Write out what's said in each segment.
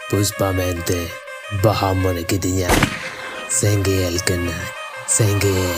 Puspamente bahamon kidinya senggel kena senggel.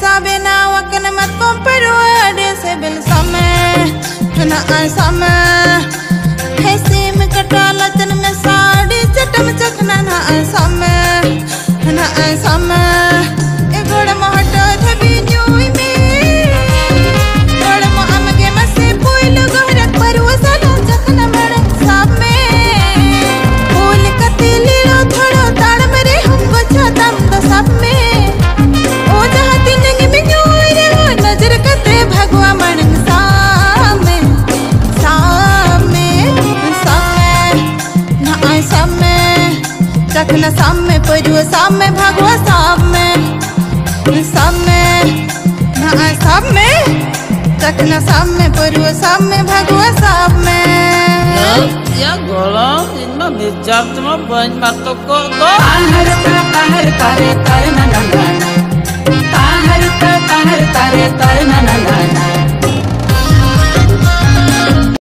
Sabe na wakan mat kompero ade se bil same na an same hai sim katala tan me saadi chatam chakna na an same e goda mahata thabi nyoi me goda mo amge mase poil gorak parwa sala chakna mare same pol katili lo thodo tad mere hum bacha tam da sab me नजर कते भगवा मन सामे सामे सामे ना आए सामे चखना सामे परुआ सामे भगवा सामे सामे ना आए सामे चखना सामे परुआ सामे भगवा सामे ya golong ini bijak cuma banyak batuk kok ahar kare kare na na na